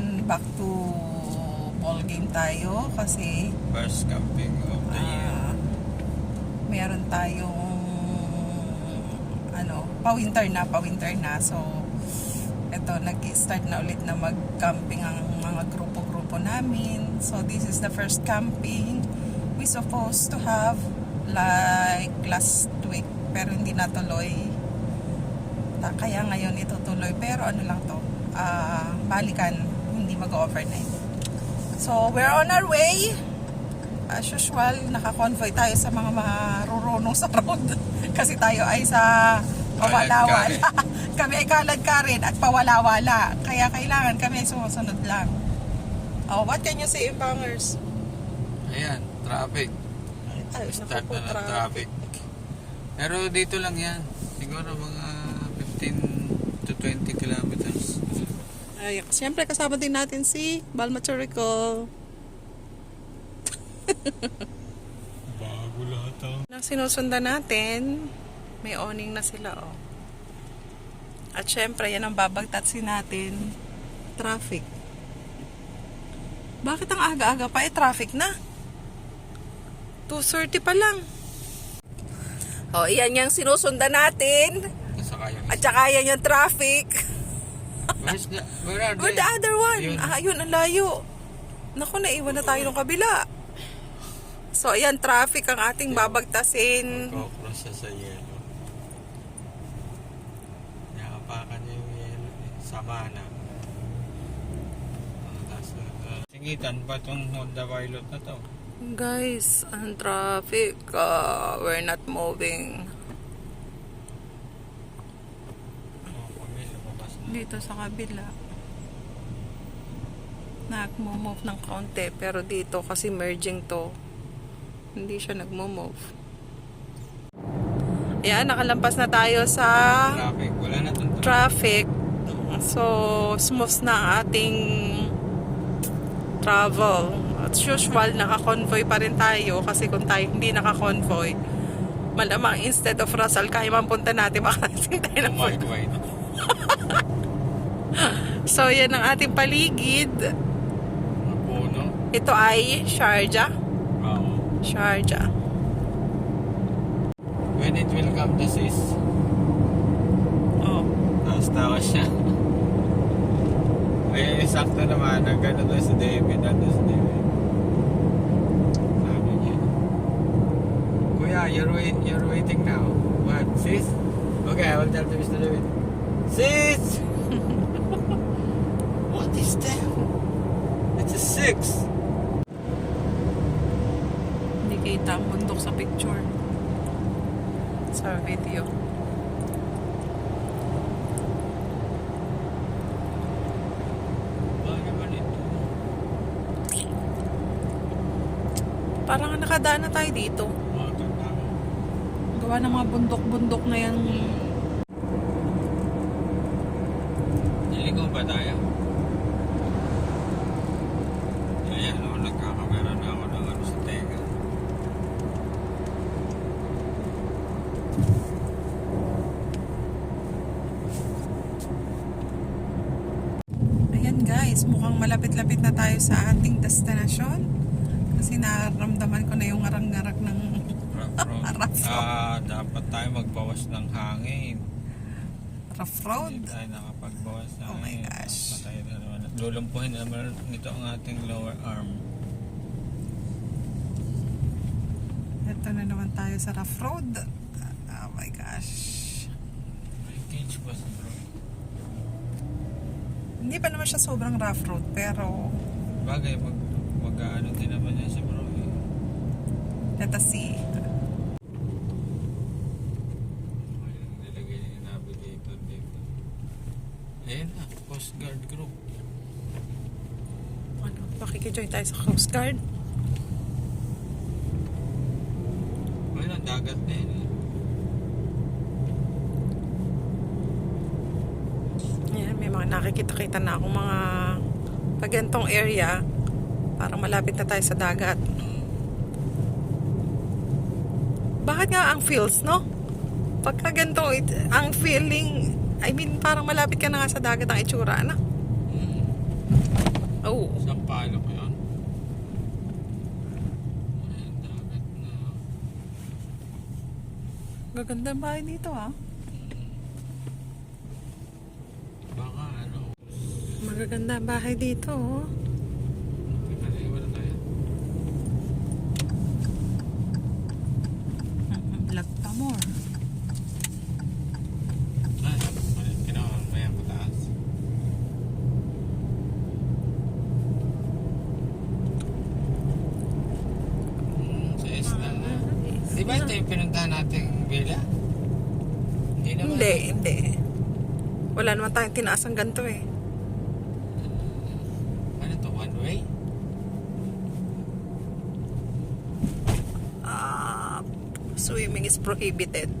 ngayon back to ball game tayo kasi First camping of the year. meron tayong pa-winter na. So eto, nag-start na ulit na mag-camping ang mga grupo-grupo namin. So this is the first camping. We supposed to have like last week pero hindi natuloy. Kaya ngayon itutuloy, pero ano lang to, balikan, hindi mag-overnight. So we're on our way. As usual, naka-convoy tayo sa mga marurunong sa road kasi tayo ay sa pawala-wala. Kami ay kalad ka rin at pawala-wala, kaya kailangan kami ay sumusunod lang. Oh, what can you say, Impangers? Ayan, traffic. Ay, Start naku po, na ng traffic. Pero dito lang yan. Siguro mga 15 to 20 kilometers. Ay, siyempre kasama din natin si Balmachurico. Bago lahat ang... Nang sinusundan natin, may awning na sila, oh. At syempre, yan ang babagtatsin natin. Traffic. Bakit ang aga-aga pa? Traffic na. 2:30 pa lang. Oh, iyan yung sinusundan natin. At saka yan yung traffic. Where are Where they? the other one? Yun. Yun, ang layo. Naku, naiwan na tayo ng kabila. So, ayan, traffic ang ating babagtasin. Cross siya sa yelo. Nakapakan niya yung yelo. Sama na. Singitan pa itong Honda Pilot na to. Guys, ang traffic. We're not moving. Kami lumabas na. Dito sa kabila. Nag-move ng kaunti. Pero dito kasi merging to. Hindi siya nag-move. Ayan, nakalampas na tayo sa Traffic. Wala na itong traffic. So, smooth na ang ating travel. As usual, naka-convoy pa rin tayo kasi kung tayo hindi naka-convoy, malamang instead of Ras Al Khaimah punta natin, makarating tayo ng Wide. So, yan ang ating paligid. Puno. Ito ay Sharjah. Oo. Sharjah. When it will come to sis. Oh. Tawa siya. Ay, sakto naman. Nagano doon si David. Nandun si David. Sabi niya. Kuya, you're waiting now. What? Sis? Okay, I will tell to Mr. David. Sis! What is that? It's a 6. Hindi kita ang bundok sa picture. Sa video. Parang nakadaan na tayo dito. Gawa ng mga bundok-bundok na yan. Niligaw ba tayo? Ayan, nagkakamera na ako ng ano sa tenga. Ayan guys, mukhang malapit-lapit na tayo sa ating destinasyon. Kasi naramdaman ko na yung ngarang-ngarak ng rough road. Dapat tayo magbawas ng hangin. Rough road. Hindi tayo nakapagbawas ng Oh my hangin. gosh. Patay na naman. Lulumpuhin na naman nito ang ating lower arm. Ito na naman tayo sa rough road. Oh my gosh. May cage pa sa bro. Hindi pa naman siya sobrang rough road, pero Bagay, mag-ano din naman yan si bro. let us see. Nilagay yung navigator dito. Ayan na, Coast Guard group. Ano, makikijoin tayo sa Coast Guard. Ayun ang dagat na yun eh. Ayan, may mga nakikita-kita na akong mga pagantong area. Parang malapit na tayo sa dagat. Bakit nga ang feels, no? Pagka ganito, ang feeling, I mean, parang malapit ka na nga sa dagat ang itsura, na. Oh. Sampaloc yun. Ayan, dagat na. Gaganda ang bahay dito ah. Baka ano. Magaganda ang bahay dito oh. Pinaliwan tayo. Lagtamor. Ay, malit ginawa. Maya mataas. Sa isla na. Di ba ito yung pinuntahan nating villa? Hindi naman. Hindi. Wala naman tayong tinaas ang ganito eh. Ano to? One way? Swimming is prohibited.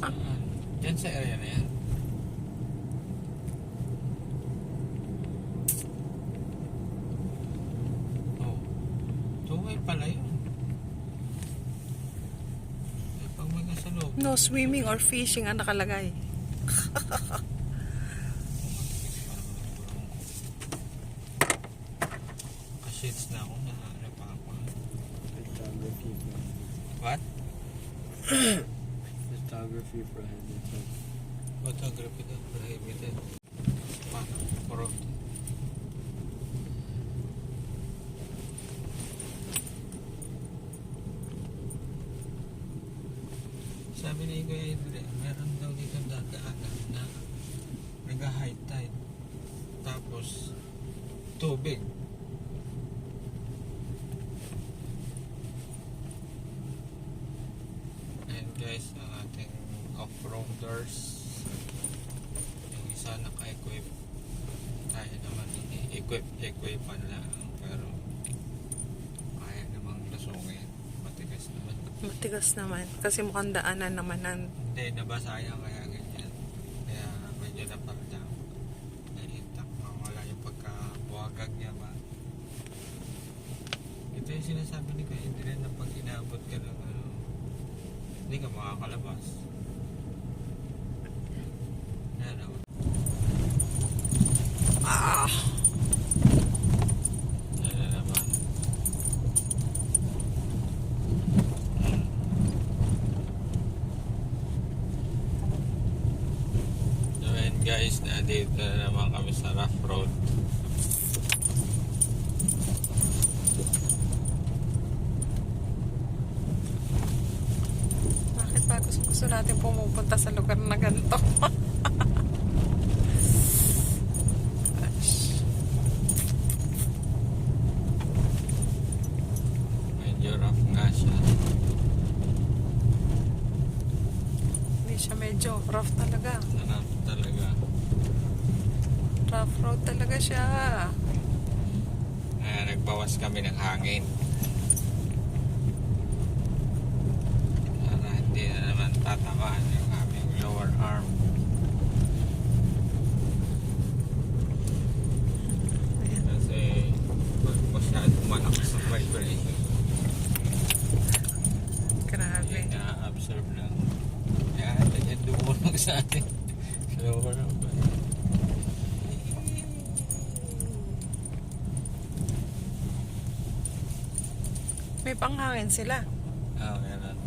Saan? Diyan sa area na yan. Oh. Two way pala yun. Eh, pag may kasalog. No swimming or fishing ang nakalagay. Ka-shades na ako na ano pa ako. Photography What? photography prohibited. Photography daw prohibited. Pa, puro. Sabi ni Kuya Idre, meron daw dito dadaanan na nag-high tide. Tapos, tubig. And guys, ang ating off-roaders, yung isa naka-equip. Kaya naman equipan lang. Pero, kaya namang lusungin. Matigas naman. Matigas naman. Kasi mukhang daanan naman ng... Hindi, nabasaya kaya ganyan. Kaya medyo napaldang. Naitak. Wala yung pagkabuhagag niya ba. Ito yung sinasabi ni Kuya Idre na pag inaabot ka ng ano, hindi ka makakalabas. Yan o. Ah! Yan na naman. So and guys, nandito na naman kami sa rough road. Bakit ba gusto natin pumupunta sa lugar na ganito? Gosh. Medyo rough nga siya. Hindi siya medyo rough talaga. Nanap talaga. Rough road talaga siya. Nagbawas kami ng hangin. Para hindi na naman tatamaan yung aming lower arm. Ayan. Kasi pag masyadong malakas ang vibration, Grabe. hindi na-absorb lang. Kaya yan dumulong sa ating lower arm. May panghangin sila. Ah, meron.